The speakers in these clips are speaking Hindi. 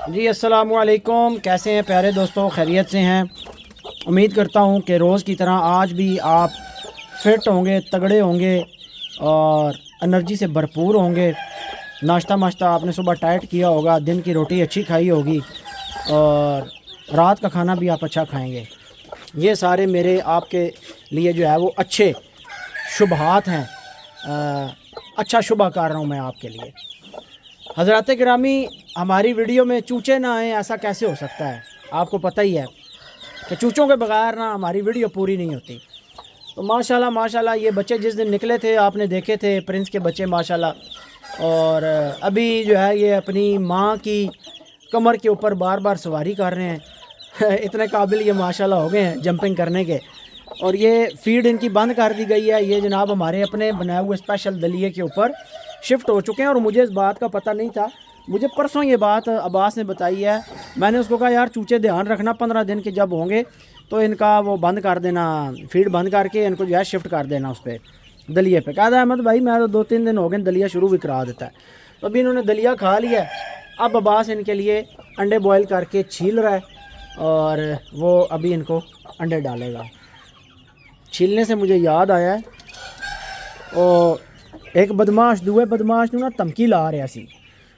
जी अस्सलाम वालेकुम, कैसे हैं प्यारे दोस्तों, खैरियत से हैं। उम्मीद करता हूं कि रोज़ की तरह आज भी आप फिट होंगे, तगड़े होंगे और एनर्जी से भरपूर होंगे। नाश्ता माश्ता आपने सुबह टाइट किया होगा, दिन की रोटी अच्छी खाई होगी और रात का खाना भी आप अच्छा खाएंगे। ये सारे मेरे आपके लिए जो है वो अच्छे शुभहात हैं। अच्छा शुभ कर रहा हूँ मैं आपके लिए। हज़रात गिरामी, हमारी वीडियो में चूचे ना आए ऐसा कैसे हो सकता है? आपको पता ही है कि चूचों के बगैर ना हमारी वीडियो पूरी नहीं होती। तो माशाल्लाह माशाल्लाह ये बच्चे जिस दिन निकले थे आपने देखे थे, प्रिंस के बच्चे माशाल्लाह। और अभी जो है ये अपनी माँ की कमर के ऊपर बार बार सवारी कर रहे हैं। इतने काबिल ये माशाल्लाह हो गए हैं जंपिंग करने के। और ये फीड इनकी बंद कर दी गई है। ये जनाब हमारे अपने बनाए हुए स्पेशल दलिए के ऊपर शिफ्ट हो चुके हैं और मुझे इस बात का पता नहीं था। मुझे परसों ये बात अब्बास ने बताई है। मैंने उसको कहा यार चूचे ध्यान रखना, 15 दिन के जब होंगे तो इनका वो बंद कर देना, फीड बंद करके इनको जो है शिफ्ट कर देना उस पर दलिए पे। कहता है अहमद भाई मैं तो 2-3 दिन हो गए दलिया शुरू भी करा देता है। तो अभी इन्होंने दलिया खा लिया। अब अब्बास इनके लिए अंडे बॉयल करके छील रहा है और वो अभी इनको अंडे डालेगा। छीलने से मुझे याद आया है और एक बदमाश दूए बदमाश ना धमकी ला रहा सी।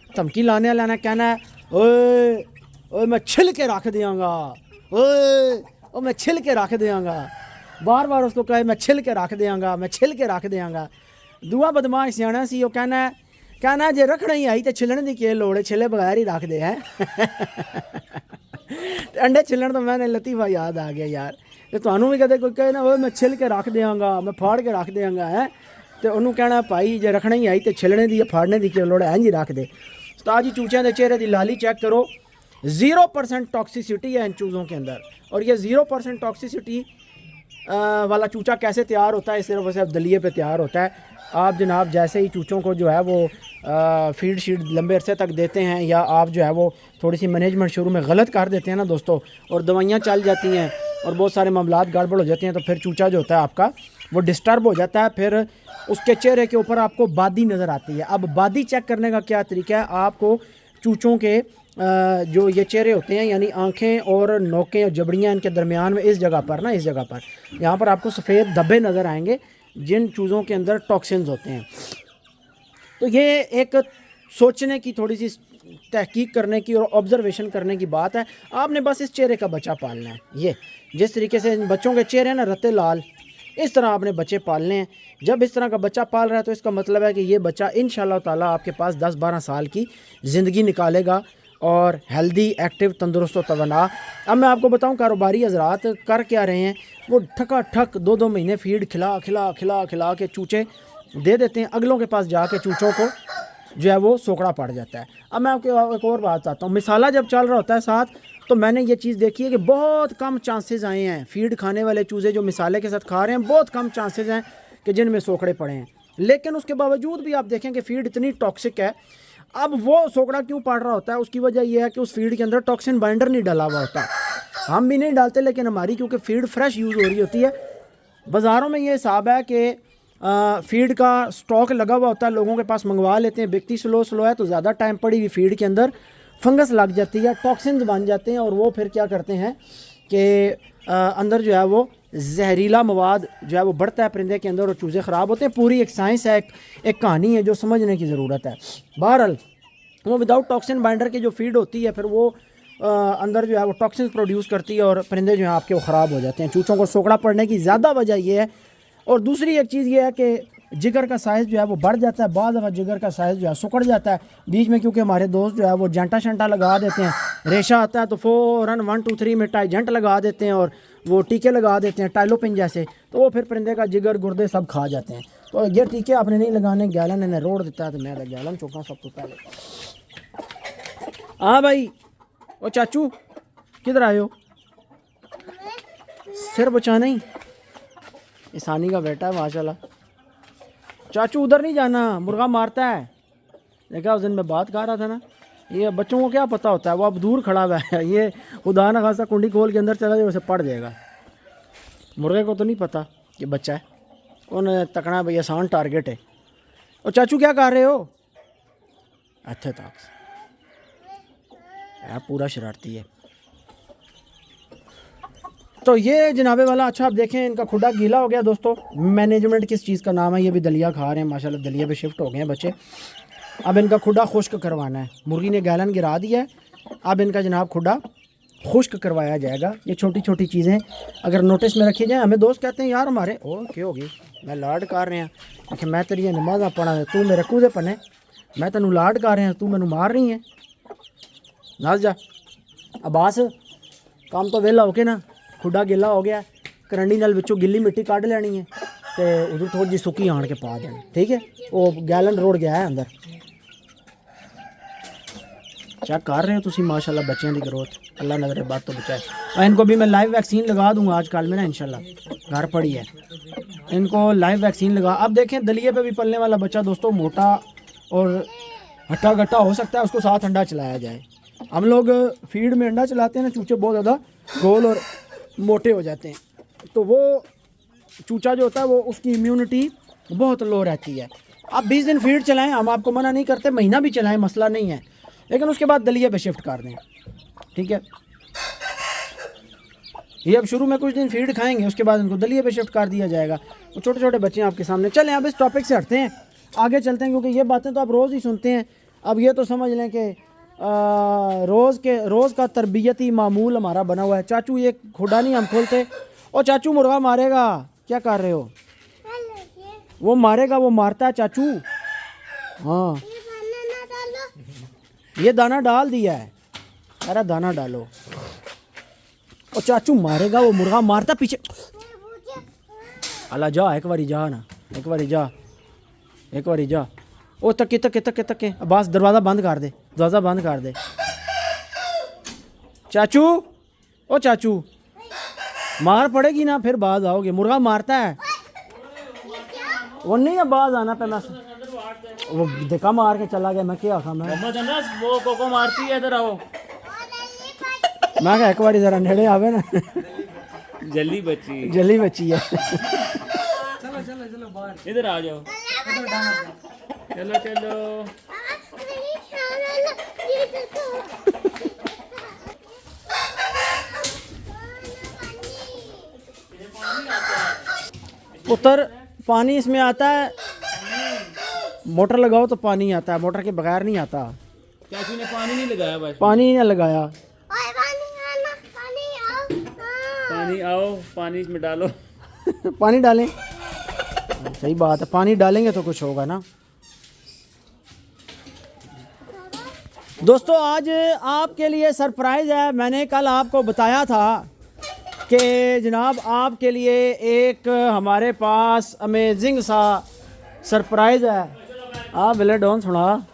धमकी लाने वाला ने कहना है ओए ओए मैं छिल के रख देंगा, ओए ओ मैं छिल के रख देंगा। बार बार उसको कहे मैं छिल के रख देंगा, मैं छिल के रख देंगा। दूआ बदमाश सियाना सी, वो कहना जे रखना ही आई तो छिलने की क्या लोड़ है, छिले बगैर ही रख दे है। अंडे छिलन तो मैंने लतीफ़ा याद आ गया यार। तो थानू भी कदे कोई कहे ना वो मैं छिल के रख देंगा, मैं फाड़ के रख देंगा है, तो उन्होंने कहना भाई जे रखना ही आई तो छिलने दी फाड़ने की क्या लोड़ है, इंज ही रख दे। उस्ताद जी चूचों के चेहरे की लाली चेक करो, 0% टॉक्सिसिटी है इन चूज़ों के अंदर। और ये 0% टॉक्सिसिटी वाला चूचा कैसे तैयार होता है? सिर्फ और सिर्फ दलिए पे तैयार होता है। आप जनाब जैसे ही चूचों को जो है वो फीड शीड लंबे अरसे तक देते हैं या आप जो है वो थोड़ी सी मैनेजमेंट शुरू में गलत कर देते हैं ना दोस्तों, और दवाइयाँ चल जाती हैं और बहुत सारे मामलात गड़बड़ हो जाते हैं, तो फिर चूचा जो होता है आपका वो डिस्टर्ब हो जाता है। फिर उसके चेहरे के ऊपर आपको बादी नज़र आती है। अब बादी चेक करने का क्या तरीका है? आपको चूचों के जो ये चेहरे होते हैं यानी आंखें और नोकें और जबड़ियाँ इनके दरमियान में इस जगह पर ना, इस जगह पर यहाँ पर आपको सफ़ेद धब्बे नज़र आएंगे जिन चूज़ों के अंदर टॉक्सिन्स होते हैं। तो ये एक सोचने की, थोड़ी सी तहकीक करने की और ऑब्जर्वेशन करने की बात है। आपने बस इस चेहरे का बच्चा पालना है। ये जिस तरीके से बच्चों के चेहरे हैं ना रत्ते लाल, इस तरह आपने बच्चे पालने हैं। जब इस तरह का बच्चा पाल रहा है तो इसका मतलब है कि ये बच्चा इंशाल्लाह ताला आपके पास 10-12 साल की ज़िंदगी निकालेगा और हेल्दी, एक्टिव, तंदुरुस्त और तवाना। अब मैं आपको बताऊं कारोबारी हजरात कर क्या रहे हैं, वो ठका ठक 2-2 महीने फीड खिला खिला खिला खिला के चूचे दे देते हैं। अगलों के पास जाके चूचों को जो है वो सोकड़ा पड़ जाता है। अब मैं आपको एक और बात बताता हूँ। मिसाला जब चल रहा होता है साथ, तो मैंने ये चीज़ देखी है कि बहुत कम चांसेस आए हैं फीड खाने वाले चूज़े जो मिसाले के साथ खा रहे हैं, बहुत कम चांसेस हैं कि जिनमें सोकड़े पड़े हैं। लेकिन उसके बावजूद भी आप देखें कि फीड इतनी टॉक्सिक है। अब वो सोकड़ा क्यों पड़ रहा होता है? उसकी वजह यह है कि उस फीड के अंदर टॉक्सिन बाइंडर नहीं डाला हुआ होता। हम भी नहीं डालते, लेकिन हमारी क्योंकि फीड फ्रेश यूज़ हो रही होती है। बाज़ारों में ये हिसाब है कि फीड का स्टॉक लगा हुआ होता है, लोगों के पास मंगवा लेते हैं, बिकती स्लो स्लो है तो ज़्यादा टाइम पड़ी हुई फीड के अंदर फंगस लग जाती है, टॉक्सिन्स बन जाते हैं और वो फिर क्या करते हैं कि अंदर जो है वो जहरीला मवाद जो है वो बढ़ता है परिंदे के अंदर और चूज़े ख़राब होते हैं। पूरी एक साइंस है, एक कहानी है जो समझने की ज़रूरत है। बहरहाल वो विदाउट टॉक्सिन बाइंडर की जो फीड होती है फिर वो अंदर जो है वो टॉक्सिन प्रोड्यूस करती है और परिंदे जो हैं आपके वो ख़राब हो जाते हैं। चूचों को सोकड़ा पड़ने की ज़्यादा वजह ये है। और दूसरी एक चीज़ ये है कि जिगर का साइज़ जो है वो बढ़ जाता है। बाद दफ़ा जिगर का साइज़ जो है सुकड़ जाता है बीच में, क्योंकि हमारे दोस्त जो है वो जंटा शंटा लगा देते हैं। रेशा आता है तो फ़ौरन 1 2 3 में जंट लगा देते हैं और वो टीके लगा देते हैं टाइलोपिन जैसे, तो वो फिर परिंदे का जिगर गुर्दे सब खा जाते हैं। तो ये टीके आपने नहीं लगाने, गैलन ने रोड देता है तो मैं गैलन चुका सब तो पहले। हाँ भाई, ओ चाचू किधर आए हो? सिर बचाना ही ईसानी का बेटा है माशाल्लाह। चाचू उधर नहीं जाना, मुर्गा मारता है। देखा उस दिन मैं बात कर रहा था ना, ये बच्चों को क्या पता होता है, वो अब दूर खड़ा हुआ है। ये खुदा ना खासा कुंडी खोल के अंदर चला जाए उसे पड़ जाएगा। मुर्गे को तो नहीं पता कि बच्चा है, उन्हें तकना भाई आसान टारगेट है। और चाचू क्या कर रहे हो? अच्छा था पूरा शरारती है। तो ये जनाबे वाला, अच्छा आप देखें इनका खुडा गीला हो गया दोस्तों। मैनेजमेंट किस चीज़ का नाम है, ये भी दलिया खा रहे हैं माशाल्लाह, दलिया पे शिफ्ट हो गए हैं बच्चे। अब इनका खुडा खुश्क करवाना है। मुर्गी ने गैलन गिरा दिया है, अब इनका जनाब खुडा खुश्क करवाया जाएगा। ये छोटी छोटी चीज़ें अगर नोटिस में रखी जाए, हमें दोस्त कहते हैं यार हमारे ओ क्या होगी, मैं लाड कर रहे हैं कि मैं तेरी नमाज़ा पढ़ा तू मेरे कूदे पने, मैं तेन लाड कर रहा तू मैनू मार रही है। नस जा अब्बास, काम तो वेला होके ना खुडा गिला हो गया, करंडी नाल विचों गिल्ली मिट्टी कढ़ लैनी है तो उधर थोड़ी जी सुक्की आन के पा देनी, ठीक है। वो गैलन रोड गया है अंदर, चेक कर रहे हो तुसी माशाल्लाह बच्चों की ग्रोथ, अल्लाह नजर बात तो बचाए। और इनको भी मैं लाइव वैक्सीन लगा दूंगा आज कल में ना इंशाल्लाह, घर पड़ी है इनको लाइव वैक्सीन लगा। अब देखें दलिए पे भी पलने वाला बच्चा दोस्तों मोटा और हट्टा गट्टा हो सकता है, उसको साथ अंडा चलाया जाए। हम लोग फीड में अंडा चलाते हैं ना, चूचे बहुत ज़्यादा गोल और मोटे हो जाते हैं, तो वो चूचा जो होता है वो उसकी इम्यूनिटी बहुत लो रहती है। आप 20 दिन फीड चलाएं, हम आपको मना नहीं करते, महीना भी चलाएं मसला नहीं है, लेकिन उसके बाद दलिया पे शिफ्ट कर दें, ठीक है। ये अब शुरू में कुछ दिन फीड खाएंगे, उसके बाद इनको दलिया पे शिफ्ट कर दिया जाएगा। तो छोटे छोटे बच्चे हैं आपके सामने। चलें अब इस टॉपिक से हटते हैं, आगे चलते हैं, क्योंकि ये बातें तो आप रोज़ ही सुनते हैं। अब ये तो समझ लें कि रोज़ का तरबियती मामूल हमारा बना हुआ है। चाचू ये खुडा नहीं हम खोलते, और चाचू मुर्गा मारेगा, क्या कर रहे हो? वो मारेगा, वो मारता है चाचू। हाँ ये दाना डाल दिया है, अरे दाना डालो, और चाचू मारेगा, वो मुर्गा मारता पीछे। अल्लाह जा एक बारी जा ना, एक बारी जा, एक बारी जा। ओ तके तके तके तके, बस दरवाज़ा बंद कर दे, दरवाज़ा बंद कर दे। चाचू ओ चाचू, मार पड़ेगी ना फिर बाज आओगे, मुर्गा मारता है वो नहीं है, बाज आना पे। मैं वो देखा मार के चला गया, मैं क्या आखा मैं वो कोको मारती है, इधर आओ। मैं क्या एक बार जरा नेड़े आवे ना, जल्दी बच्ची, जल्दी बच्ची है। चलो चलो चलो बाहर, इधर आ जाओ, चलो चलो। पुत्र पानी इसमें आता है, मोटर लगाओ तो पानी आता है, मोटर के बगैर नहीं आता। चाचू ने पानी नहीं लगाया, बस पानी नहीं लगाया। पानी आओ, पानी इसमें डालो। पानी डालें, सही बात है, पानी डालेंगे तो कुछ होगा ना। दोस्तों आज आपके लिए सरप्राइज़ है। मैंने कल आपको बताया था कि जनाब आपके लिए एक हमारे पास अमेजिंग सा सरप्राइज़ है। हाँ बिले डॉन सुना,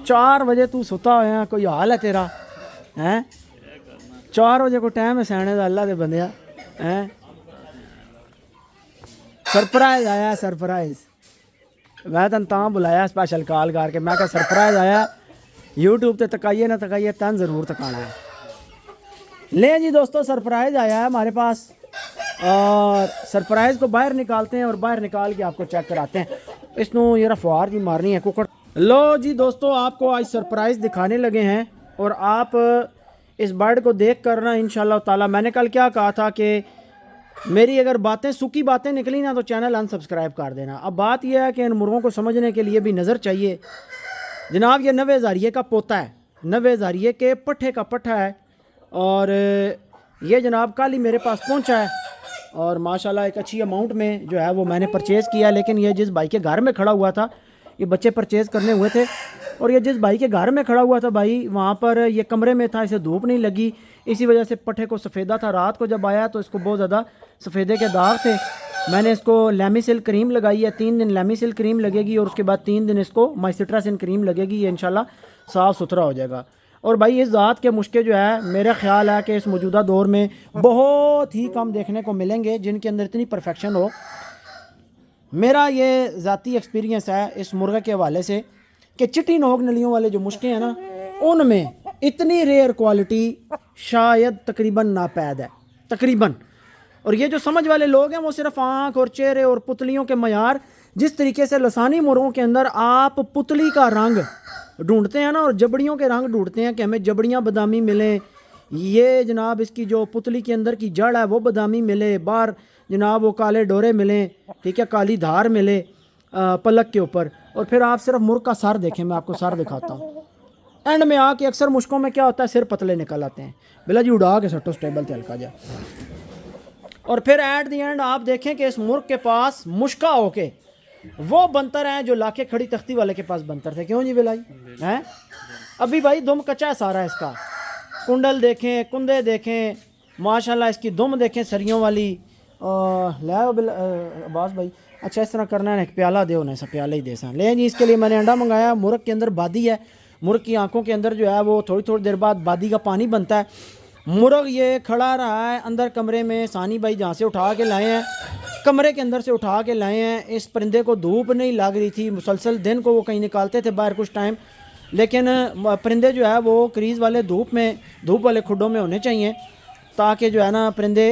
4 बजे तू सुता होया, कोई हाल है तेरा हैं? 4 बजे को टाइम है सैने का, अल्लाह दे बंदिया हैं। सरप्राइज़ आया, सरप्राइज़। मैं तन तां बुलाया स्पैशल कॉल करके, मैं क्या सरप्राइज़ आया, यूट्यूब पे तकाइए ना तकाइए, तन ज़रूर तकाना है। ले जी दोस्तों सरप्राइज़ आया है हमारे पास, और सरप्राइज़ को बाहर निकालते हैं और बाहर निकाल के आपको चेक कराते हैं। इसनों ये रफवार जी मारनी है कुकड़। लो जी दोस्तों आपको आज सरप्राइज़ दिखाने लगे हैं, और आप इस बर्ड को देख कर ना इंशाल्लाह ताला, मैंने कल क्या कहा था कि मेरी अगर बातें सूखी बातें निकली ना तो चैनल अनसब्सक्राइब कर देना। अब बात यह है कि इन मुर्गों को समझने के लिए भी नज़र चाहिए। जनाब ये 90 हज़ारिये का पोता है, 90 हज़ारिये के पट्ठे का पट्ठा है, और ये जनाब कल ही मेरे पास पहुंचा है, और माशाल्लाह एक अच्छी अमाउंट में जो है वो मैंने परचेज़ किया। लेकिन ये जिस भाई के घर में खड़ा हुआ था, ये बच्चे परचेज़ करने हुए थे, और ये जिस भाई के घर में खड़ा हुआ था भाई, वहाँ पर ये कमरे में था, इसे धूप नहीं लगी, इसी वजह से पट्ठे को सफ़ेदा था। रात को जब आया तो इसको बहुत ज़्यादा सफ़ेदे के दाग थे। मैंने इसको लैमिसिल क्रीम लगाई है, 3 दिन लैमिसिल क्रीम लगेगी, और उसके बाद 3 दिन इसको माइसिट्रासिन क्रीम लगेगी। ये इंशाल्लाह साफ़ सुथरा हो जाएगा। और भाई इस ज़ात के मुश्के जो है, मेरा ख्याल है कि इस मौजूदा दौर में बहुत ही कम देखने को मिलेंगे जिनके अंदर इतनी परफेक्शन हो। मेरा ये ज़ाती एक्सपीरियंस है इस मुर्गे के हवाले से कि चिट्टी नोक नलियों वाले जो मुश्के हैं ना, उनमें इतनी रेयर क्वालिटी शायद तकरीबन नापैद है, तकरीबन। और ये जो समझ वाले लोग हैं वो सिर्फ आँख और चेहरे और पुतलियों के मयार, जिस तरीके से लसानी मुर्गों के अंदर आप पुतली का रंग ढूंढते हैं ना, और जबड़ियों के रंग ढूंढते हैं कि हमें जबड़ियाँ बादामी मिलें, ये जनाब इसकी जो पुतली के अंदर की जड़ है वो बादामी मिले, बाहर जनाब वो काले डोरे मिलें, ठीक है, काली धार मिले पलक के ऊपर। और फिर आप सिर्फ मुर्ग का सर देखें, मैं आपको सर दिखाता हूँ। एंड में आके अक्सर मुश्कों में क्या होता है, सिर पतले निकल आते हैं। बिला जी उड़ा के सटो स्टेबल से हल्का जाए। और फिर एट दी एंड आप देखें कि इस मुर्ग के पास मुश्का होके वो बंतर हैं जो लाके खड़ी तख्ती वाले के पास बंतर थे। क्यों जी बिलाई हैं? अभी भाई दुम कच्चा है सारा इसका। कुंडल देखें, कुंदे देखें, माशाल्लाह इसकी दुम देखें सरियों वाली। ले आओ अब्बास भाई, अच्छा इस तरह करना है, एक प्याला दे उन्हें, प्याला ही दे सा ले जी। इसके लिए मैंने अंडा मंगाया। मुर्ग के अंदर बादी है, मुर्ग की आंखों के अंदर जो है वो थोड़ी थोड़ी देर बाद बादी का पानी बनता है। मुर्ग ये खड़ा रहा है अंदर कमरे में, सानी भाई जहाँ से उठा के लाए हैं, कमरे के अंदर से उठा के लाए हैं। इस परिंदे को धूप नहीं लग रही थी, मुसलसल दिन को वो कहीं निकालते थे बाहर कुछ टाइम, लेकिन परिंदे जो है वो क्रीज़ वाले धूप वाले खुडों में होने चाहिए, ताकि जो है ना परिंदे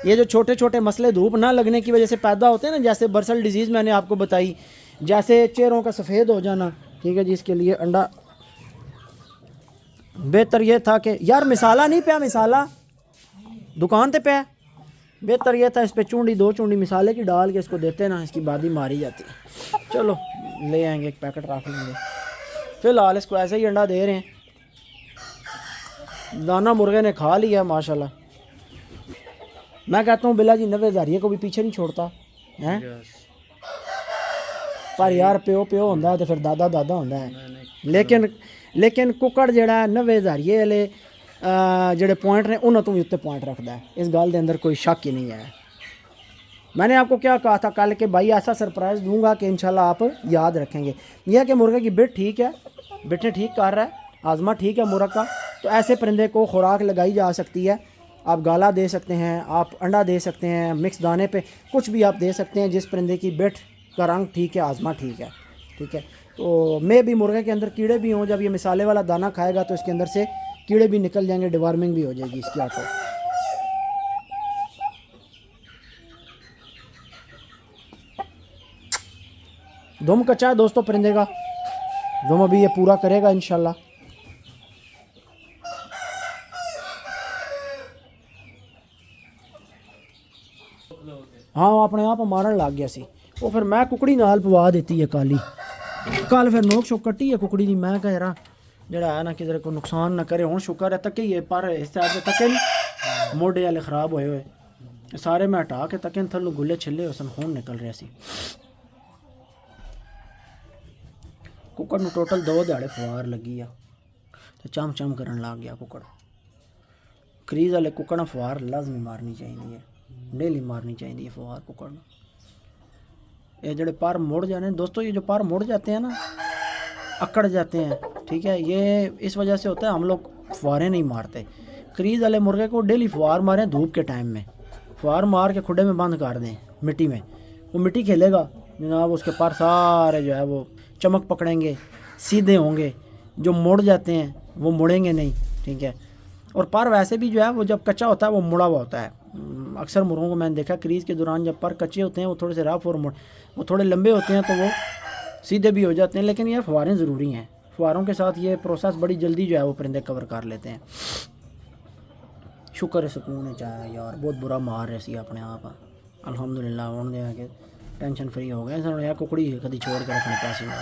ये जो छोटे छोटे मसले धूप ना लगने की वजह से पैदा होते हैं ना, जैसे बर्सल डिजीज़ मैंने आपको बताई, जैसे चेहरों का सफ़ेद हो जाना, ठीक है जी। इसके लिए अंडा बेहतर ये था कि यार मिसाला नहीं पाया, मिसाला दुकान पे पाया, बेहतर ये था इस पर चूंडी 2 चूंडी मिसाले की डाल के इसको देते ना, इसकी बादी मारी जाती है। चलो ले आएंगे, एक पैकेट रख लेंगे। फ़िलहाल इसको ऐसे ही अंडा दे रहे हैं। दाना मुर्गे ने खा लिया माशाल्लाह। मैं कहता हूँ बिला जी 90,000 को भी पीछे नहीं छोड़ता हैं। पर यार प्यो प्यो होंदा है तो फिर दादा दादा होंदा है। लेकिन कुकड़ जड़ा 90,000 वाले जड़े पॉइंट ने उन्होंने तो भी उत्ते पॉइंट रखता है, इस गल के अंदर कोई शक ही नहीं है। मैंने आपको क्या कहा था कल के भाई ऐसा सरप्राइज़ दूंगा कि इंशाल्लाह आप याद रखेंगे। यह कि मुर्गे की बिट ठीक है, बिटें ठीक कर रहा है, आज़मा ठीक है मुर्ग का। तो ऐसे परिंदे को खुराक लगाई जा सकती है। आप गाला दे सकते हैं, आप अंडा दे सकते हैं, मिक्स दाने पे कुछ भी आप दे सकते हैं। जिस परिंदे की बिट का रंग ठीक है, आज़मा ठीक है, ठीक है। तो मैं भी मुर्गे के अंदर कीड़े भी हों, जब ये मिसाले वाला दाना खाएगा तो इसके अंदर से कीड़े भी निकल जाएंगे, डिवार्मिंग भी हो जाएगी इसकी आंखों। दुम कच्चा है दोस्तों परिंदे का, दुम अभी ये पूरा करेगा इंशाल्लाह। हाँ अपने आप मारन लग गया सी वो, फिर मैं कुकड़ी नाल पवा देती है काली। कल फिर नोक शोक कट्टी है कुकड़ी की। मैं कह रहा जड़ा है ना किधर को नुकसान ना करे। हुण शुक्र है तके ही पर इस साइड से तके नहीं, मोढे वाले खराब होए हुए सारे मैं हटा के तके थल्लू गुले छिले हुए सन, खून निकल रहा सी। कुकड़ नूं टोटल 2 दिहाड़े फवार लगी आ तो चम चम करन लग गया कुकड़। क्रीज वाले कुकड़ नूं फवार लाजमी मारनी चाहिए, डेली मारनी चाहिए फवार कुकड़ नूं। ये जड़े पर मुड़ जाने दोस्तों, ये जो पर मुड़ जाते हैं ना, अकड़ जाते हैं, ठीक है, ये इस वजह से होता है हम लोग फुहारें नहीं मारते। क्रीज वाले मुर्गे को डेली फुहार मारें धूप के टाइम में, फुहार मार के खुडे में बंद कर दें मिट्टी में, वो मिट्टी खेलेगा जनाब, उसके पर सारे जो है वो चमक पकड़ेंगे, सीधे होंगे। जो मुड़ जाते हैं वो मुड़ेंगे नहीं, ठीक है। और पर वैसे भी जो है वो जब कच्चा होता है वो मुड़ा हुआ होता है। अक्सर मुर्गों को मैंने देखा क्रीज़ के दौरान जब पर कच्चे होते हैं वो थोड़े से रफ और वो थोड़े लंबे होते हैं तो वो सीधे भी हो जाते हैं। लेकिन ये फुहारें ज़रूरी हैं, फुहारों के साथ ये प्रोसेस बड़ी जल्दी जो है वो परिंदे कवर कर लेते हैं। शुक्र है सुकून है चाहे यार, बहुत बुरा मार रहे सी अपने आप अल्हम्दुलिल्लाह होने दे के टेंशन फ्री हो गए सर। यार कुकड़ी कभी छोड़ कर रखने पैसे ना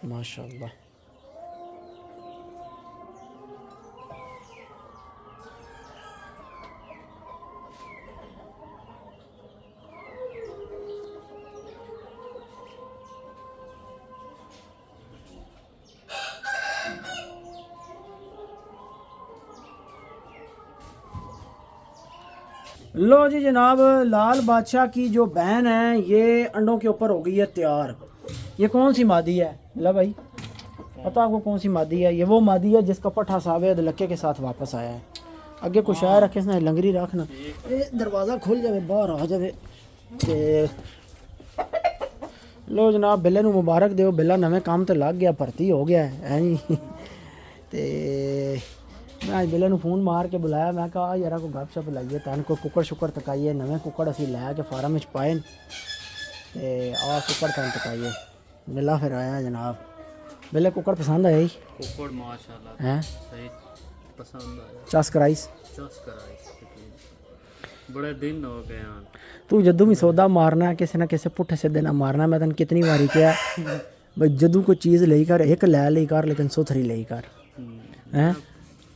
माशाअल्लाह। लो जी जनाब, लाल बादशाह की जो बहन है ये अंडों के ऊपर हो गई है तैयार। ये कौन सी मादी है ला भाई, पता आपको कौन सी मादी है? ये वो मादी है जिसका पट्ठा सावेद लक्के के साथ वापस आया है। अगे कुछ आया रखे इसने लंगरी रखना, ये दरवाज़ा खुल जाए बाहर आ जाए। ते लो जनाब बिल्ले नूं मुबारक दो, बिल्ला नवे काम तो लग गया, भर्ती हो गया है जी। ते मैं आज बिले नूं फोन मार के बुलाया, मैं कहा यार को गपशप लाइए तैन को कुकड़ शुक्र तकाइए, नवे कुकड़ असी लैके फार्म में पाए ते आ कुकड़ तैन तकाइए। बिला फिर आया जनाब। बिले कुकड़ पसंद आया ही? कुकड़ माशाल्लाह हैं सही पसंद आया। चस कराइस बड़े दिन हो गए हैं। तू जदों भी सौदा मारना है किसी ना किसी पुट्ठे सीधे ना मारना। मैं तन कितनी बारी क्या भाई जदों कोई चीज़ लई कर एक लै कर लेकिन सुथरी लई कर हैं।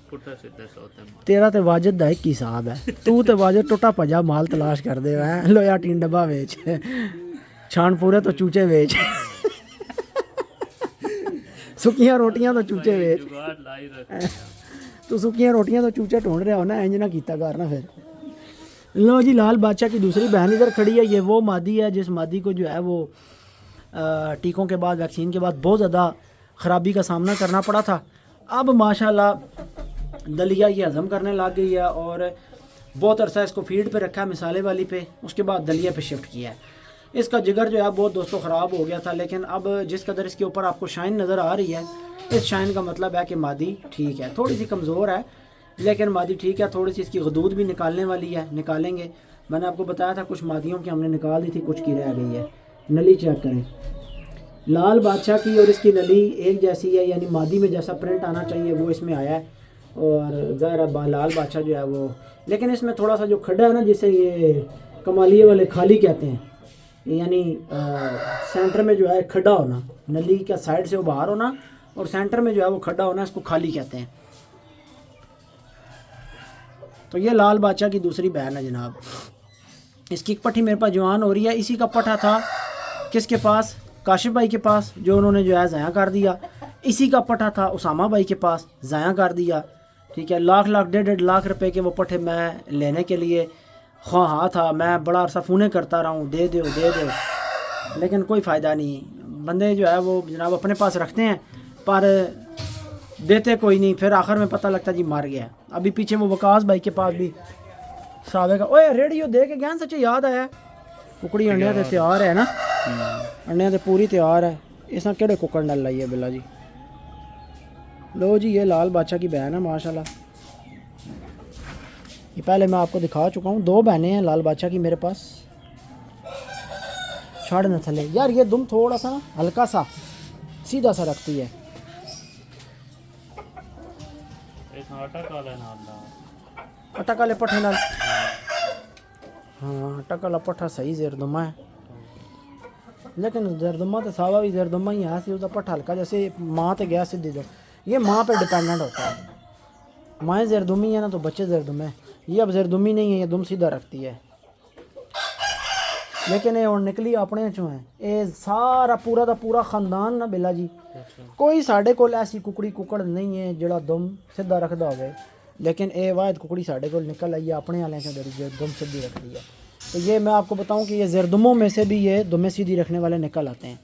पुट्ठे सीधे सौदे मार। तेरा ते वाजिद दा एक ही हिसाब है। तू ते वाजिद टुटा भजा माल तलाश कर दे है। लोया टीन डब्बा बेच छानपुरे तो चूचे बेच सुखियां रोटियां तो चूचे बेच। जुगाड़ लाई रखे तू सुखियां रोटियां तो चूचे ढूंढ रहा हो ना, इंज ना कीता कर ना फिर। लो जी लाल बादशाह की दूसरी बहन इधर खड़ी है। ये वो मादी है जिस मादी को जो है वो टीकों के बाद वैक्सीन के बाद बहुत ज़्यादा ख़राबी का सामना करना पड़ा था। अब माशाल्लाह दलिया ये हज़म करने लग गई है और बहुत अरसा इसको फीड पे रखा है मिसाले वाली पे, उसके बाद दलिया पे शिफ्ट किया है। इसका जिगर जो है बहुत दोस्तों ख़राब हो गया था, लेकिन अब जिस कदर इसके ऊपर आपको शाइन नज़र आ रही है, इस शाइन का मतलब है कि मादी ठीक है। थोड़ी सी कमज़ोर है लेकिन मादी ठीक है। थोड़ी सी इसकी गदूद भी निकालने वाली है, निकालेंगे। मैंने आपको बताया था कुछ मादियों की हमने निकाल दी थी, कुछ की रह गई है। नली चेक करें लाल बादशाह की और इसकी नली एक जैसी है, यानी मादी में जैसा प्रिंट आना चाहिए वो इसमें आया है। और ज़ाहिर लाल बादशाह जो है वो, लेकिन इसमें थोड़ा सा जो खड्डा है ना जिसे ये कमालिए वाले खाली कहते हैं, यानी सेंटर में जो है खड्डा होना, नली का साइड से वो बाहर होना और सेंटर में जो है वो खड्डा होना, इसको खाली कहते हैं। तो ये लाल बादशाह की दूसरी बहन है जनाब। इसकी एक पट्टी मेरे पास जवान हो रही है। इसी का पट्टा था किसके पास? काशिफ भाई के पास, जो उन्होंने जो है ज़ाया कर दिया। इसी का पट्टा था उसामा भाई के पास, ज़ाया कर दिया। ठीक है, लाख डेढ़ लाख रुपए के वो पट्टे मैं लेने के लिए हाँ था। मैं बड़ा अरसा फ़ोने करता रहा हूँ, दे दो, लेकिन कोई फ़ायदा नहीं। बंदे जो है वो जनाब अपने पास रखते हैं पर देते कोई नहीं। फिर आखिर में पता लगता जी मार गया। अभी पीछे वो वकास भाई के पास भी सावे का ओए रेडियो दे के ज्ञान सच्चे याद आया, कुकड़ी अंडे ते तैयार है ना, अंडे ते पूरी तैयार है। इसा केड़े कुकड़ नाल लाई है बिल्ला जी। लो जी ये लाल बादशाह की बहन है माशाल्लाह। ये पहले मैं आपको दिखा चुका हूँ। 2 बहनें हैं लाल बादशाह की मेरे पास। छाड़ न थले यार, ये दुम थोड़ा सा ना हल्का सा सीधा सा रखती है। आटा काले पट्ठे नाल, हाँ आटा काला पट्ठा सही जरदुमा है, लेकिन जरदुमा तो सावा भी जरदुमा ही है। उसका पट्ठा हल्का जैसे माँ तो गया सीधी जो, ये माँ पे डिपेंडेंट होता है। माँ जरदुमी है ना तो बच्चे जरदुमे। ये अब जरदुमी नहीं है, ये दुम सीधा रखती है। लेकिन ये और निकली अपने चो है। ये सारा पूरा का पूरा खानदान ना बिला जी, कोई साढ़े को ऐसी कुकड़ी कुकड़ नहीं है जड़ा दुम सीधा रखता हो। लेकिन ये वाद कुकड़ी साढ़े को निकल आई है अपने वाले से जो दुम सीधी रख दी है। तो ये मैं आपको बताऊं कि ये जरदुमों में से भी ये दुमें सीधी रखने वाले निकल आते हैं।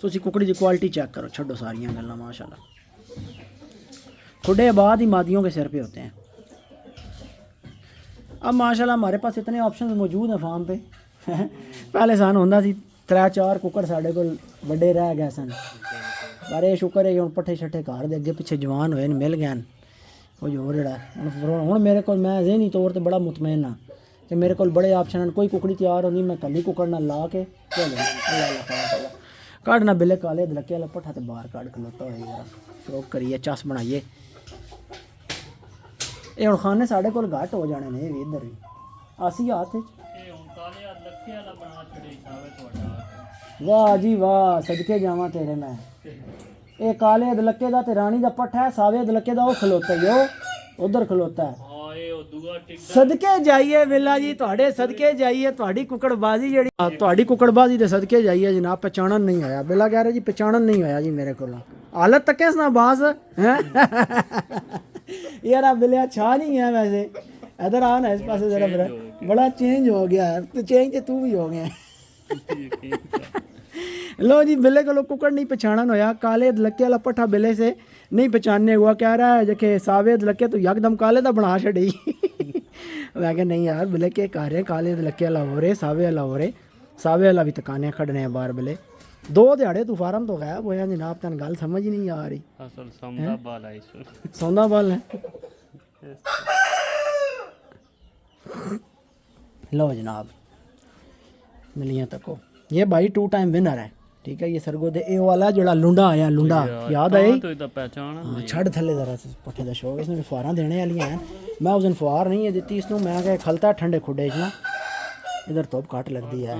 तो उसी कुकड़ी की क्वालिटी चेक करो, छड्डो सारियां गल्ला माशाल्लाह। खुडे बाद ही मादियों के सिर पे होते हैं। अब माशाल्लाह हमारे पास इतने ऑप्शन मौजूद हैं फार्म पे। पहले सान होंदा सी 3-4 कुकड़ साढ़े को बड़े रह गए सन, पर ये शुक्र है कि हम पट्ठे छट्ठे घर दे अगे पिछे जवान होए मिल गए वो जो हूँ मेरे को। मैं ज़हनी तौर पर बड़ा मुतमैन हाँ कि मेरे को बड़े ऑप्शन हैं। कोई कुकड़ी तैयार होनी मैं कली कुकड़ ना ला के काटना बिले काले दलके वाला पट्ठा तो बाहर काट खलोता हो जरा शौक करिए चस बनाइए। ये हूँ खाने साढ़े को घट हो जाने ने भी इधर भी आसी हाथ। वाह जी वाह, सदके जावा तेरे मैं। ये काले अदलके दा ते रानी दा पट्ठा है, सावे अदलके दा वो खलोता ही हो उधर खलोता है। सदके जाइए बिल्ला जी, तुहाडे सदके जाइए। तुहाडी कुकड़बाजी जेड़ी तुहाडी कुकड़बाजी दे सदके जाइए जनाब। पहचानन नहीं होया बिल्ला कह रहे जी, पहचानन नहीं होया जी मेरे को। हालत तक कैस ना बास है यार आप बिल्ला अच्छा नहीं है वैसे। इधर आ ना इस पास जरा, बड़ा चेंज हो गया है। तो चेंज तो तू भी हो गया। लो जी बिल्ले को लोग कुकड़ नहीं पहचानन होया। काले अदलके वाला पट्ठा बिल्ले से नहीं पहचानने हुआ। कह रहा है जखे सावे अदलके तो यकदम काले दा बना छड़ी। मैं क्या नहीं यार बिल्ले के कार्य काले अदलके वाला हो रहे, सावे वाला हो रहे। सावे वाला भी तकाने खड़ने हैं बाहर बिल्ले। दो दिहाड़े तू फार्म तो गायब होया जनाब, तन गल समझ ही नहीं आ रही। असल समदा बाल आई सो सौंदा बल है। लो जनाब मिलियाँ तको, ये भाई 2 टाइम विनर है, ठीक है। ये सरगोदे ए वाला जड़ा लुंडा आया, लुंडा याद आई तो इदा पहचान हाँ, छड़ थले जरा पट्ठे दा शौक, इसने फुहारां देने वाली हैं। मैं उस दिन फुहार नहीं है दी इसनों, मैं क्या खलता ठंडे खुडे च ना, इधर तोप घट लगती है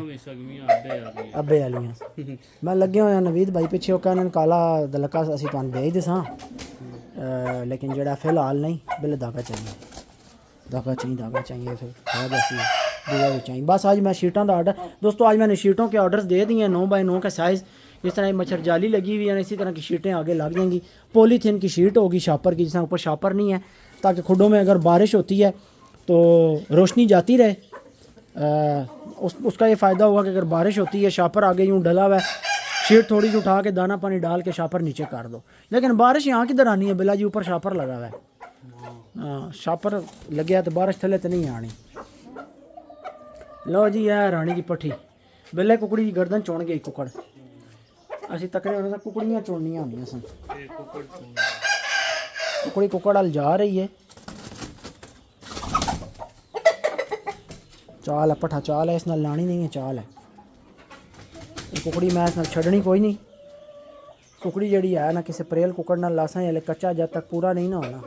अब्बे वालियां। मैं लगे होया नवीद भाई पिछे ओका इन्होंने काला दलका असी तुहानू भेज दसां, लेकिन जड़ा फिलहाल नहीं बिल धागा चाहिए, धागा चाहिए फिर बाद असी दूआ भी चाहिए। बस आज मैं शीटों का ऑर्डर दोस्तों, आज मैंने शीटों के ऑर्डर्स दे दिए हैं 9x9 का साइज़। इस तरह मच्छर जाली लगी हुई है, इसी तरह की शीटें आगे लग जाएंगी। पॉलीथीन की शीट होगी शापर की, जिसमें ऊपर शापर नहीं है, ताकि खुडों में अगर बारिश होती है तो रोशनी जाती रहे। उसका ये फ़ायदा होगा कि अगर बारिश होती है शापर आगे यूँ डला हुआ है, शीट थोड़ी सी उठा के दाना पानी डाल के शापर नीचे कर दो। लेकिन बारिश यहाँ किधर आनी है बिला जी, ऊपर शापर लगा हुआ है। हाँ शापर लगे तो बारिश थले तो नहीं आनी। लो जी है रानी की पट्ठी, बिल्ले कुकड़ी की गर्दन चुन गई कुकड़, असी तकड़े होने से कुकड़ियाँ चुननियाँ होंदियां सन। कुकड़ी कुकड़ हल जा रही है, चाल है पट्ठा चाल है, इस नाल लानी नहीं है चाल है। कुकड़ी मैं इस नाल छड़नी कोई नहीं, कुकड़ी जड़ी है ना किसी प्रेल कुकड़ नाल लासा है, कच्चा जब तक पूरा नहीं ना होना।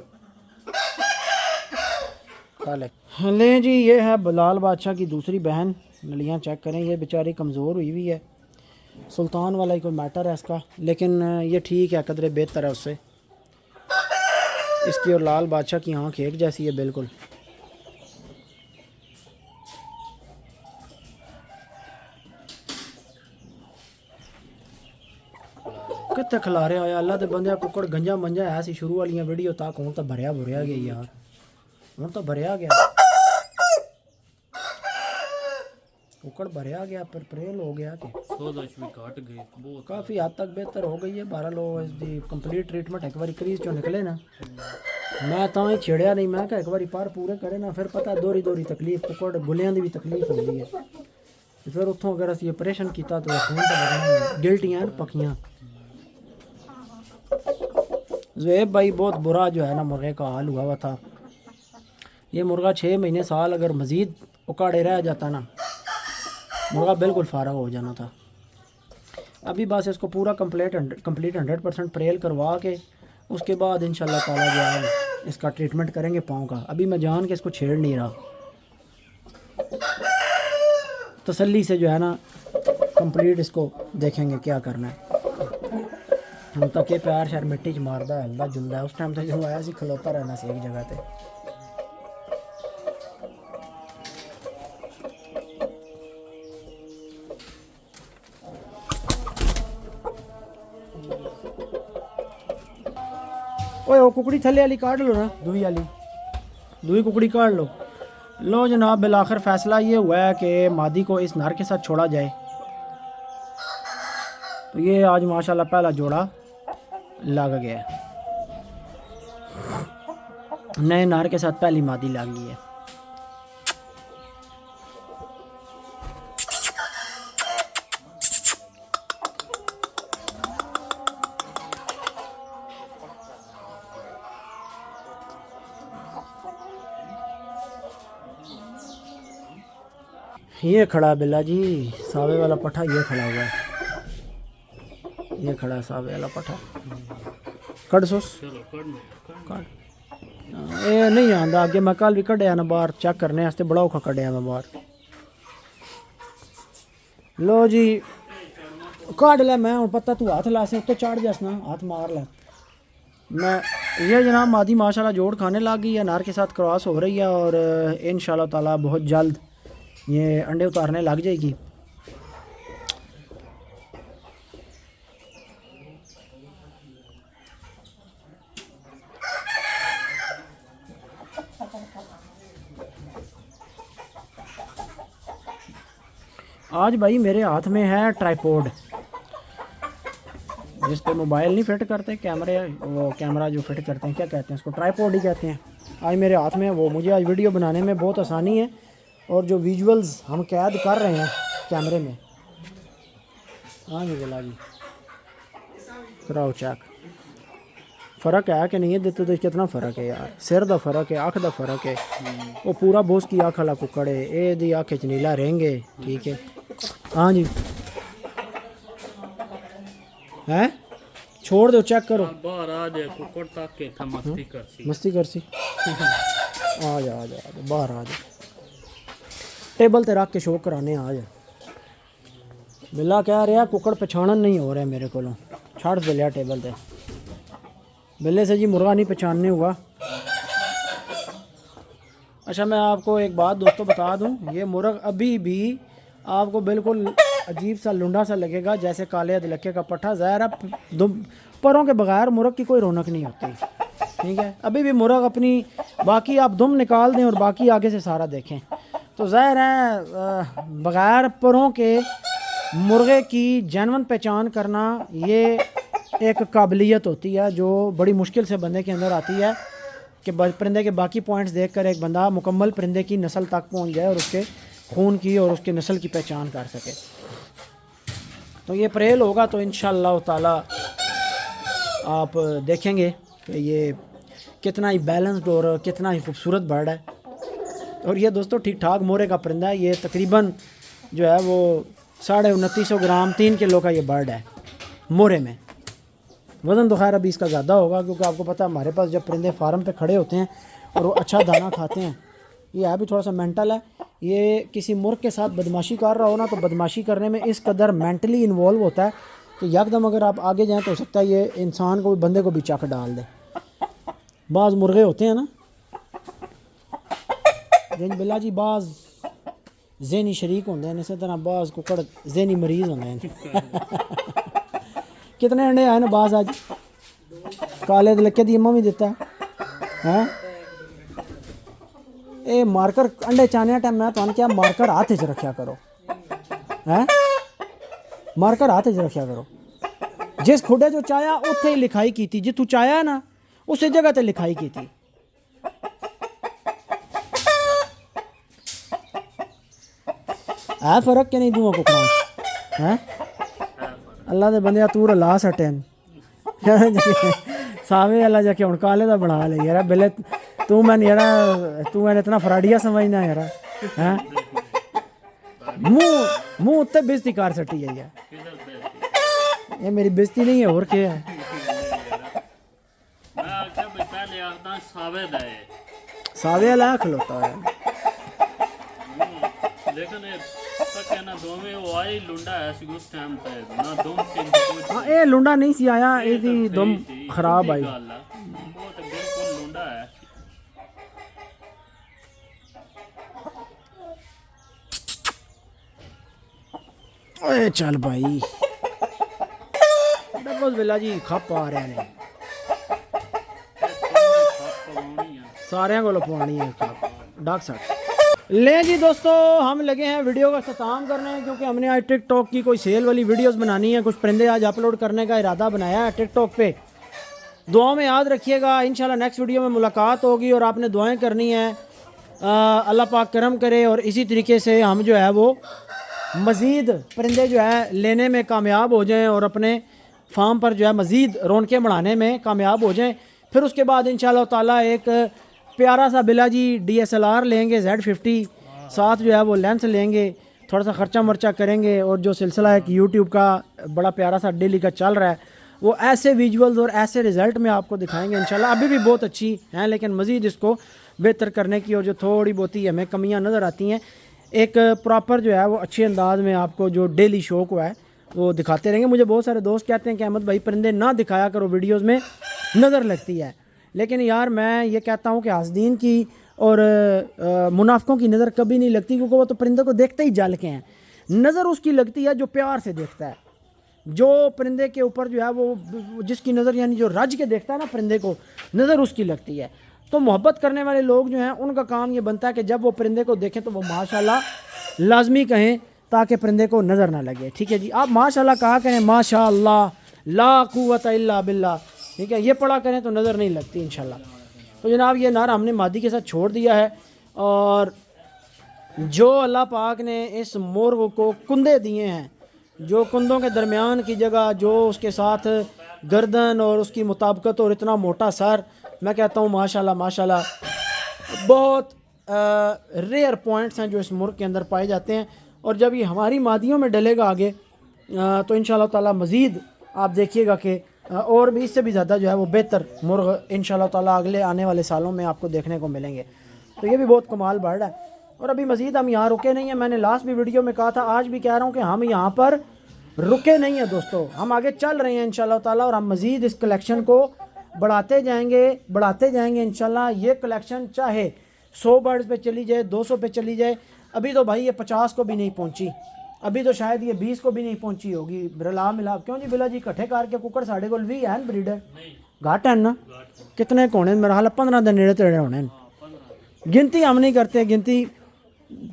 ले जी ये है बिलाल बादशाह की दूसरी बहन, नलियाँ चेक करें, ये बेचारी कमज़ोर हुई हुई है। सुल्तान वाला ही कोई मैटर है इसका, लेकिन ये ठीक है, कदरे बेहतर है उससे। इसकी और लाल बादशाह की आँख एक जैसी है बिल्कुल। कितने खिलारे आया अल्लाह के बंदे, कुकड़ गंजा मंजा है सी शुरू वाली वीडियो तक, हूँ तो भरिया भुरिया गया यार, हूँ तो भरिया गया कुकड़ भरिया गया, पर प्रेल हो गया कि घट गई बहुत, काफ़ी हद तक बेहतर हो गई है। 12 लो इसकी कंप्लीट ट्रीटमेंट एक बार क्रीज चो निकले ना, मैं तो ही छेड़िया नहीं, मैं क्या एक बार पार पूरे करे ना, फिर पता दोरी दोरी तकलीफ, कुकड़ बुलियां की भी तकलीफ होती है। फिर उतों अगर असी ऑपरेशन किया तो खून तो बगना गिल्टियाँ पक्कियाँ। ज़ुएब भाई बहुत बुरा जो है ना मुर्गे का हाल हुआ था। ये मुर्गा 6 महीने साल अगर मज़ीद उकाड़े रह जाता ना, मुर्गा बिल्कुल फारग हो जाना था। अभी बस इसको पूरा कंप्लीट 100% प्रेल करवा के उसके बाद इंशाल्लाह ताला जो है इसका ट्रीटमेंट करेंगे पाँव का। अभी मैं जान के इसको छेड़ नहीं रहा, तसल्ली से जो है ना कंप्लीट इसको देखेंगे क्या करना है। हम तक ये प्यार शायद मिट्टी च मारदा हल्दा जुलदा है, उस टाइम तक जो आया सी खलोता रहना सी एक जगह पे। ओए वो कुकड़ी थले वाली काट लो ना, दूई कुकड़ी काट लो। लो जनाब बिल आखिर फैसला ये हुआ है कि मादी को इस नर के साथ छोड़ा जाए। तो ये आज माशाल्लाह पहला जोड़ा लग गया, नए नर के साथ पहली मादी लग गई है। ये खड़ा बिल्ला जी सावे वाला पट्ठा, ये खड़ा हुआ है, ये खड़ा सावे वाला पट्ठा। कड़ सोस कड़ ये नहीं आंदा अगे, मैं कल भी कढ़िया ना बाहर चेक करने वास्ते, बड़ा औखा कढ़िया मैं बाहर। लो जी काट ले, मैं हूँ पता तू हाथ ला से उत्ते चढ़ जास ना, हाथ मार ले। मैं ये जनाब मादी माशाल्लाह जोड़ खाने लग गई है, नार के साथ क्रॉस हो रही है और इंशाल्लाह ताला बहुत जल्द ये अंडे उतारने लग जाएगी। आज भाई मेरे हाथ में है ट्राइपॉड, जिस पे मोबाइल नहीं फिट करते, कैमरे वो कैमरा जो फिट करते हैं क्या कहते हैं उसको, ट्राइपॉड ही कहते हैं। आज मेरे हाथ में वो, मुझे आज वीडियो बनाने में बहुत आसानी है और जो विजुअल्स हम कैद कर रहे हैं कैमरे में हाँ जी बिला जी कराओ चेक फ़र्क है कि नहीं है देते तो कितना फ़र्क है यार सिर का फ़र्क है अख का फ़र्क है वो पूरा बोस की अख वाला कुकड़ है ये दी अख च नीला रहेंगे ठीक है हाँ जी हैं छोड़ दो चेक करो बाहर आ जाए कुकड़ तक के था मस्ती कर सी आ जा बाहर आ जा टेबल ते रख के शो कराने आ जा बिल्ला कह रहा कुकड़ पछाणन नहीं हो रहा मेरे को छाड़ दे लिया टेबल ते बिल्ले से जी मुर्गा नहीं पहचानने हुआ। अच्छा मैं आपको एक बात दोस्तों बता दूं ये मुर्ग अभी भी आपको बिल्कुल अजीब सा लुंडा सा लगेगा जैसे काले अदलके का पट्ठा ज़ाहिर है परों के बगैर मुर्ग की कोई रौनक नहीं होती ठीक है अभी भी मुर्ग अपनी बाकी आप दुम निकाल दें और बाकी आगे से सारा देखें तो ज़ाहिर है बगैर परों के मुर्गे की जनवन पहचान करना ये एक काबिलियत होती है जो बड़ी मुश्किल से बंदे के अंदर आती है कि परिंदे के बाकी पॉइंट्स देखकर एक बंदा मुकम्मल परिंदे की नस्ल तक पहुंच जाए और उसके खून की और उसके नस्ल की पहचान कर सके। तो ये प्रेल होगा तो इंशाअल्लाह ताला आप देखेंगे कि ये कितना ही बैलेंस्ड और कितना ही खूबसूरत बर्ड है। और ये दोस्तों ठीक ठाक मोरे का परिंदा है ये तकरीबन जो है वो 2950 ग्राम 3 किलो का ये बर्ड है मोरे में। वज़न तो खैर अभी इसका ज़्यादा होगा क्योंकि आपको पता है हमारे पास जब परिंदे फार्म पे खड़े होते हैं और वो अच्छा दाना खाते हैं ये है भी थोड़ा सा मेंटल है ये किसी मुर्ग के साथ बदमाशी कर रहा हो ना तो बदमाशी करने में इस कदर मेंटली इन्वॉल्व होता है कि यकदम अगर आप आगे जाएँ तो हो सकता है ये इंसान को बंदे को भी चक डाल दे। बाज़ मुर्गे होते हैं ना जिन बिला जी बाज़ ज़हनी शरीक होंगे हैं इसी तरह बाज़ कुकड़ ज़हनी मरीज़ होंगे हैं कितने अंडे आए ना बाज़ आज काले दलके दी अम्मा भी दिता है ये मार्कर अंडे चाने टाइम मैं तो क्या मार्कर हाथ च रखा करो हैं मार्कर हाथ च रखा करो जिस खुडे जो चाया उत्थे ही लिखाई की थी जितू चाया ना उस जगह ते लिखाई की थी। है फर्क के नहीं दूँ कुकड़ा हैं अल्लाह दे बंदे तू ला सटेन सावे अल्लाह जाके हुण काले दा बना ले यार बिल्ले तू मैंने इतना फराडिया समझना यार हैं मुंह उत्ते बेइज्जती कर सटी है यार ये मेरी बेइज्जती नहीं है और क्या है सावे ला खलोता है लेकिन कहना दोवें वो आई लुंडा है सी उस टाइम पे ना दुम से हां ए लुंडा नहीं सी आया एदी दुम खराब आई वो तो बिल्कुल लुंडा है। ओए चल भाई डबल बिला जी खप आ रहे हैं सारे को लपवानी है डाक साथ ले जी दोस्तों हम लगे हैं वीडियो का अख्ताम करने क्योंकि हमने आज टिकटॉक की कोई सेल वाली वीडियोस बनानी है कुछ परिंदे आज अपलोड करने का इरादा बनाया है टिकटॉक पे। दुआओं में याद रखिएगा इंशाल्लाह नेक्स्ट वीडियो में मुलाकात होगी और आपने दुआएं करनी है अल्लाह पाक करम करे और इसी तरीके से हम जो है वो मज़ीद परिंदे जो है लेने में कामयाब हो जाएँ और अपने फार्म पर जो है मज़ीद रौनकें बढ़ाने में कामयाब हो जाएँ। फिर उसके बाद इंशाल्लाह ताला एक प्यारा सा बिला जी DSLR लेंगे Z50 साथ जो है वो लेंस लेंगे थोड़ा सा ख़र्चा मर्चा करेंगे और जो सिलसिला है कि यूट्यूब का बड़ा प्यारा सा डेली का चल रहा है वो ऐसे विजुअल्स और ऐसे रिज़ल्ट में आपको दिखाएंगे इंशाल्लाह। अभी भी बहुत अच्छी हैं लेकिन मज़ीद इसको बेहतर करने की और जो थोड़ी बहुत ही हमें कमियां नज़र आती हैं एक प्रॉपर जो है वो अच्छे अंदाज में आपको जो डेली शो को है वो दिखाते रहेंगे। मुझे बहुत सारे दोस्त कहते हैं कि अहमद भाई परिंदे ना दिखाया करो वीडियोज़ में नज़र लगती है लेकिन यार मैं ये कहता हूँ कि हासदीन की और मुनाफिकों की नज़र कभी नहीं लगती क्योंकि वो तो परिंदे को देखते ही जल के हैं। नज़र उसकी लगती है जो प्यार से देखता है जो परिंदे के ऊपर जो है वो जिसकी नज़र यानी जो रज के देखता है ना परिंदे को नज़र उसकी लगती है। तो मोहब्बत करने वाले लोग जो हैं उनका काम ये बनता है कि जब वो परिंदे को देखें तो वो माशाल्लाह लाजमी कहें ताकि परिंदे को नज़र ना लगे। ठीक है जी आप माशाल्लाह कहा करें माशाल्लाह ला कुव्वत इल्ला बिल्लाह ठीक है ये पढ़ा करें तो नज़र नहीं लगती इंशाल्लाह। तो जनाब ये नारा हमने मादी के साथ छोड़ दिया है और जो अल्लाह पाक ने इस मोर को कुंदे दिए हैं जो कुंदों के दरमियान की जगह, जो उसके साथ गर्दन और उसकी मुताबिकत और इतना मोटा सर, मैं कहता हूँ माशाल्लाह माशाल्लाह। बहुत रेयर पॉइंट्स हैं जो इस मुर्ग के अंदर पाए जाते हैं। और जब ये हमारी मादियों में डलेगा आगे तो इंशाल्लाह ताला मज़ीद आप देखिएगा कि और भी इससे भी ज़्यादा जो है वो बेहतर मुर्ग इंशाल्लाह ताला अगले आने वाले सालों में आपको देखने को मिलेंगे। तो ये भी बहुत कमाल बर्ड है। और अभी मज़ीद हम यहाँ रुके नहीं हैं। मैंने लास्ट भी वीडियो में कहा था, आज भी कह रहा हूँ कि हम यहाँ पर रुके नहीं हैं दोस्तों, हम आगे चल रहे हैं इंशाल्लाह ताला। और हम मज़ीद इस कलेक्शन को बढ़ाते जाएंगे इंशाल्लाह। ये कलेक्शन चाहे 100 बर्ड्स पे चली जाए, 200 पे चली जाए, अभी तो भाई ये 50 को भी नहीं पहुंची, अभी तो शायद ये 20 को भी नहीं पहुंची होगी बिरला मिलाप। क्यों जी बिला जी इकट्ठे करके कुकर साढ़े को भी है ब्रीडर घाट है ना, कितने होने मेरा हाल 15 दिन नेड़े तेड़े होने। गिनती हम नहीं करते, गिनती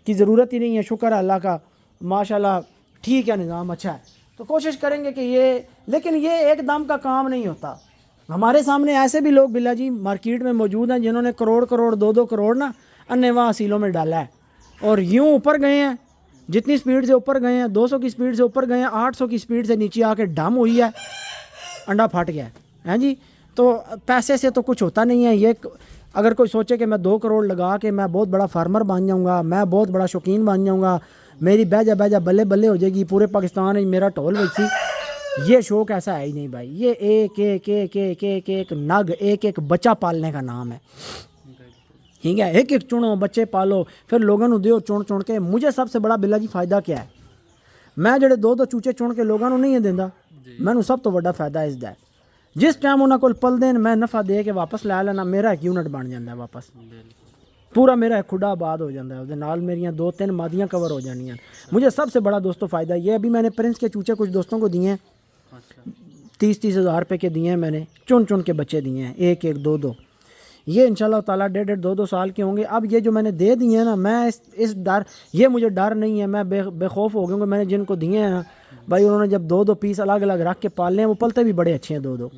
की ज़रूरत ही नहीं है, शुक्र है अल्लाह का माशाल्लाह। ठीक है, निज़ाम अच्छा है। तो कोशिश करेंगे कि ये, लेकिन ये एकदम का काम नहीं होता। हमारे सामने ऐसे भी लोग बिल्ला जी मार्केट में मौजूद हैं जिन्होंने करोड़ 2 करोड़ ना अन्नेवा हसीलों में डाला है और यूं ऊपर गए हैं, जितनी स्पीड से ऊपर गए हैं, 200 की स्पीड से ऊपर गए हैं, 800 की स्पीड से नीचे आके डम हुई है, अंडा फट गया है जी। तो पैसे से तो कुछ होता नहीं है। ये अगर कोई सोचे कि मैं 2 करोड़ लगा के मैं बहुत बड़ा फार्मर बन जाऊँगा, मैं बहुत बड़ा शौकीन बन जाऊँगा, मेरी बहजा बल्ले बल्ले हो जाएगी, पूरे पाकिस्तान में मेरा ढोल वैसी, ये शौक ऐसा है ही नहीं भाई। ये एक एक एक एक एक एक नग, एक एक बच्चा पालने का नाम है, ठीक है। एक एक चुनो बच्चे पालो, फिर लोगों को दो चुन के। मुझे सबसे बड़ा बिल्ला जी फ़ायदा क्या है, मैं जेडे 2 चूचे चुन के लोगों को नहीं देंदा, मैनू सब तो बड़ा फ़ायदा इसका है। जिस टाइम उन्होंने को पल देन मैं नफ़ा दे के वापस लै लेना, मेरा एक यूनिट बन जाता है वापस, पूरा मेरा खुडा आबाद हो जाता है, उसके नाल मेरियां 2-3 मादियाँ कवर हो जानियाँ। मुझे सबसे बड़ा दोस्तों फ़ायदा ये, अभी मैंने प्रिंस के चूचे कुछ दोस्तों को दिए हैं, 30-30 हज़ार रुपये के दिए हैं मैंने, चुन के बच्चे दिए हैं, 1-1 2-2। ये इंशाल्लाह ताला 1.5 2-2 साल के होंगे। अब ये जो मैंने दे दिए हैं ना, मैं इस डर, ये मुझे डर नहीं है, मैं बेखौफ हो गया। मैंने जिनको दिए हैं ना भाई, उन्होंने जब 2-2 पीस अलग अलग रख के पालने हैं, वो पलते भी बड़े अच्छे हैं। 2-2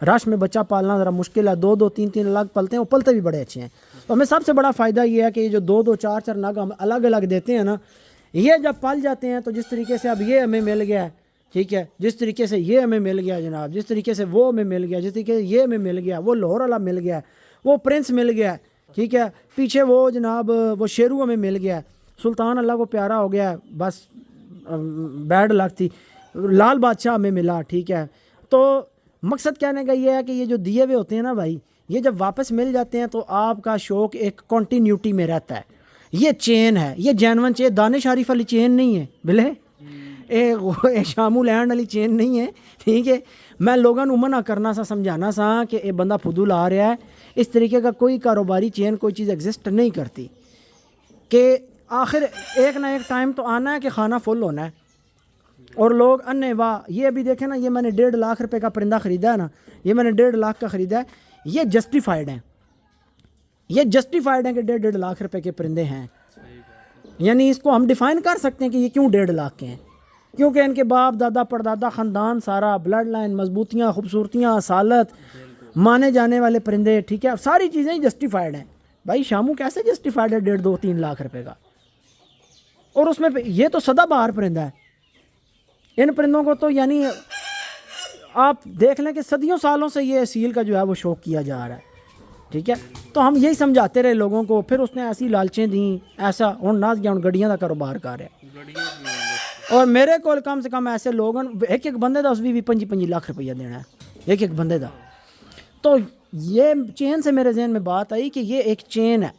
रश में बच्चा पालना ज़रा मुश्किल है, 2-2 3-3 अलग पलते हैं, वो पलते भी बड़े अच्छे हैं। तो हमें सबसे बड़ा फ़ायदा ये है कि ये जो 2-2 4-4 नग हम अलग अलग देते हैं ना, ये जब पल जाते हैं तो जिस तरीके से अब ये हमें मिल गया है, ठीक है, जिस तरीके से ये हमें मिल गया जनाब, जिस तरीके से वो हमें मिल गया, जिस तरीके से ये हमें मिल गया, वो लाहौर वाला मिल गया, वो प्रिंस मिल गया, ठीक है, पीछे वो जनाब वो शेरू हमें मिल गया, सुल्तान अल्लाह को प्यारा हो गया, बस बैड लक थी, लाल बादशाह हमें मिला, ठीक है। तो मकसद कहने का ये है कि ये जो दिए हुए होते हैं ना भाई, ये जब वापस मिल जाते हैं तो आपका शौक़ एक कॉन्टीन्यूटी में रहता है। ये चेन है, ये जैनवन चेन, दानिश आरिफ वाली चेन नहीं है बिले, एक शामू लैंड वाली चेन नहीं है, ठीक है। मैं लोगों को मना करना सा, समझाना सा कि ये बंदा फुदूल आ रहा है, इस तरीके का कोई कारोबारी चेन कोई चीज़ एग्जिस्ट नहीं करती, कि आखिर एक ना एक टाइम तो आना है कि खाना फुल होना है। और लोग अन्य वाह, ये अभी देखें ना, ये मैंने 1.5 लाख रुपए का परिंदा ख़रीदा है ना, ये मैंने 1.5 लाख का ख़रीदा है, ये जस्टिफाइड है, ये जस्टिफाइड है कि 1.5 लाख रुपए के परिंदे हैं। यानी इसको हम डिफ़ाइन कर सकते हैं कि ये क्यों 1.5 लाख के हैं, क्योंकि इनके बाप दादा परदादा ख़ानदान सारा, ब्लड लाइन, मजबूतियाँ, खूबसूरतियाँ, असालत, माने जाने वाले परिंदे, ठीक है, सारी चीज़ें जस्टिफाइड हैं। भाई शामू कैसे जस्टिफाइड है 1.5-2-3 लाख रुपए का, और उसमें ये तो सदाबहार परिंदा है। इन परिंदों को तो यानी आप देख लें कि सदियों सालों से ये असील का जो है वो शौक़ किया जा रहा है, ठीक है। तो हम यही समझाते रहे लोगों को, फिर उसने ऐसी लालचें दी, ऐसा हूँ ना गया, गड्डियां का कारोबार कर रहा है। और मेरे को कम से कम ऐसे लोग, एक एक बंदे का उस भी 25 लाख रुपया देना है, एक एक बंदे का। तो ये चेन से मेरे जहन में बात आई कि ये एक चेन है,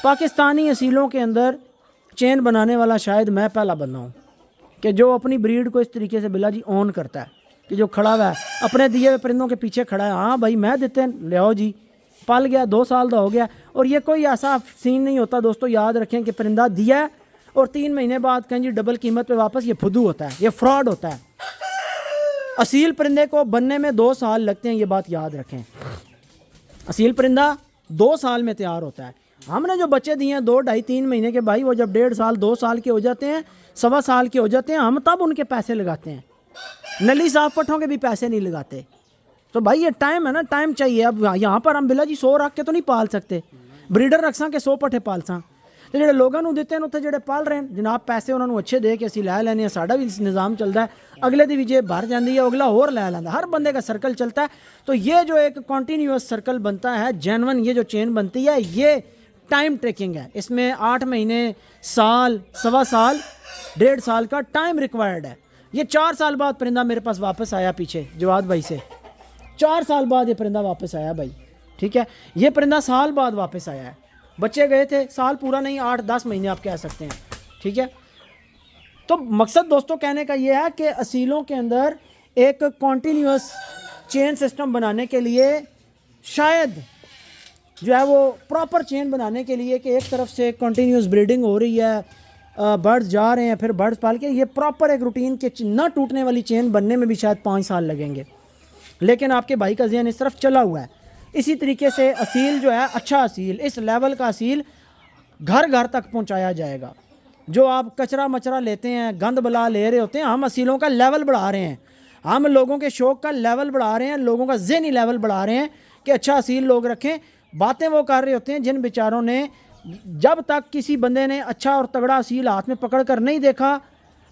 पाकिस्तानी असीलों के अंदर चेन बनाने वाला शायद मैं पहला बंदा हूँ कि जो अपनी ब्रीड को इस तरीके से बिल्ला जी ऑन करता है, कि जो खड़ा हुआ है अपने दिए हुए परिंदों के पीछे खड़ा है, हाँ भाई मैं देते हैं, ले आओ जी, पल गया, 2 साल का हो गया। और ये कोई ऐसा सीन नहीं होता दोस्तों, याद रखें कि परिंदा दिया है और 3 महीने बाद कहें जी डबल कीमत पे वापस, ये फुदू होता है, ये फ्रॉड होता है। असील परिंदे को बनने में 2 साल लगते हैं, ये बात याद रखें। असील परिंदा 2 साल में तैयार होता है। हमने जो बच्चे दिए हैं 2, 2.5, 3 महीने के, भाई वो जब 1.5 साल 2 साल के हो जाते हैं, 1.25 साल के हो जाते हैं, हम तब उनके पैसे लगाते हैं, नली साफ पट्ठों के भी पैसे नहीं लगाते। तो भाई ये टाइम है ना, टाइम चाहिए। अब यहाँ पर हम बिल्ला जी 100 रख के तो नहीं पाल सकते, ब्रीडर रख सा के 100 पट्ठे पाल सा, ਤੇ ਜਿਹੜੇ ਲੋਕਾਂ ਨੂੰ ਦਿੱਤੇ ਨੇ ਉੱਥੇ ਜਿਹੜੇ ਪਾਲ ਰਹੇ ਨੇ ਜਨਾਬ ਪੈਸੇ ਉਹਨਾਂ ਨੂੰ ਅੱਛੇ ਦੇ ਕੇ ਅਸੀਂ ਲੈ ਲੈਣੇ ਆ ਸਾਡਾ ਵੀ ਨਿਜ਼ਾਮ ਚੱਲਦਾ है अगले ਦੀ ਵੀ ਜੇ ਭਰ ਜਾਂਦੀ है अगला और ਲੈ ਲੈਂਦਾ हर बंदे का सर्कल चलता है तो ये जो एक कॉन्टीन्यूअस सर्कल बनता है जेन्युइन ये जो चेन बनती है ये टाइम ट्रैकिंग है इसमें 8 महीने साल सवा साल 1.5 साल का टाइम रिक्वायर्ड है ये 4 साल बाद परिंदा मेरे पास वापस आया पीछे जवाद भाई से 4 साल बाद ये परिंदा वापस आया भाई ठीक है ये परिंदा साल बाद वापस आया है बच्चे गए थे साल पूरा नहीं 8-10 महीने आप कह सकते हैं ठीक है तो मकसद दोस्तों कहने का ये है कि असीलों के अंदर एक कॉन्टीन्यूअस चेन सिस्टम बनाने के लिए शायद जो है वो प्रॉपर चेन बनाने के लिए कि एक तरफ से कॉन्टीन्यूअस ब्रीडिंग हो रही है बर्ड्स जा रहे हैं फिर बर्ड्स पाल के ये प्रॉपर एक रूटीन के न टूटने वाली चेन बनने में भी शायद 5 साल लगेंगे लेकिन आपके भाई का ज़हन इस तरफ चला हुआ है इसी तरीके से असील जो है अच्छा असील इस लेवल का असील घर घर तक पहुंचाया जाएगा जो आप कचरा मचरा लेते हैं गंद बला ले रहे होते हैं हम असीलों का लेवल बढ़ा रहे हैं हम लोगों के शौक़ का लेवल बढ़ा रहे हैं लोगों का ज़हनी लेवल बढ़ा रहे हैं कि अच्छा असील लोग रखें बातें वो कर रहे होते हैं जिन बेचारों ने जब तक किसी बंदे ने अच्छा और तगड़ा असील हाथ में पकड़ कर नहीं देखा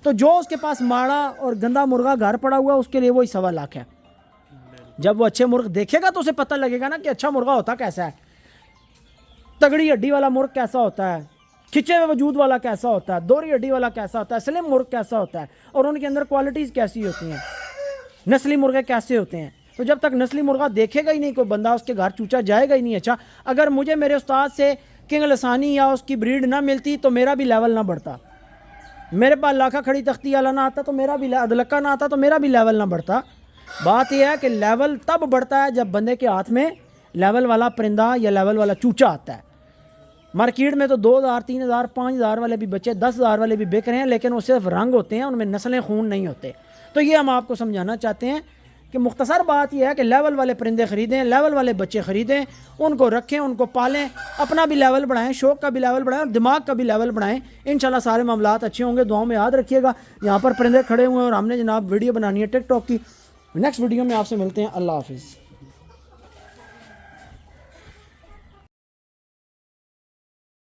तो जो उसके पास माड़ा और गंदा मुर्गा घर पड़ा हुआ उसके लिए वही 1.25 लाख है जब वो अच्छे मुर्ग देखेगा तो उसे पता लगेगा ना कि अच्छा मुर्गा होता कैसा है तगड़ी हड्डी वाला मुर्ग कैसा होता है खिंचे हुए वजूद वाला कैसा होता है दोहरी हड्डी वाला कैसा होता है स्लिम मुर्ग कैसा होता है और उनके अंदर क्वालिटीज़ कैसी होती हैं नस्ली मुर्गे कैसे होते हैं तो जब तक नस्ली मुर्गा देखेगा ही नहीं कोई बंदा उसके घर चूचा जाएगा ही नहीं अच्छा अगर मुझे मेरे उस्ताद से किंग लसानी या उसकी ब्रीड ना मिलती तो मेरा भी लेवल ना बढ़ता मेरे पास लाखा खड़ी तख्ती वाला ना आता तो मेरा भी अदलक्का ना आता तो मेरा भी लेवल ना बढ़ता बात यह है कि लेवल तब बढ़ता है जब बंदे के हाथ में लेवल वाला परिंदा या लेवल वाला चूचा आता है मार्केट में तो 2,000 3,000 5,000 वाले भी बच्चे 10,000 वाले भी बिक रहे हैं लेकिन वो सिर्फ रंग होते हैं उनमें नस्लें खून नहीं होते तो ये हम आपको समझाना चाहते हैं कि मुख्तसर बात यह है कि लेवल वाले परिंदे ख़रीदें लेवल वाले बच्चे ख़रीदें उनको रखें उनको पालें अपना भी लेवल बढ़ाएं शौक़ का भी लेवल बढ़ाएं और दिमाग का भी लेवल बढ़ाएं इंशाल्लाह सारे मामलात अच्छे होंगे दुआओं में याद रखिएगा यहाँ पर परिंदे खड़े हुए हैं और हमने जनाब वीडियो बनानी है टिकटॉक की नेक्स्ट वीडियो में आपसे मिलते हैं अल्लाह हाफिज़।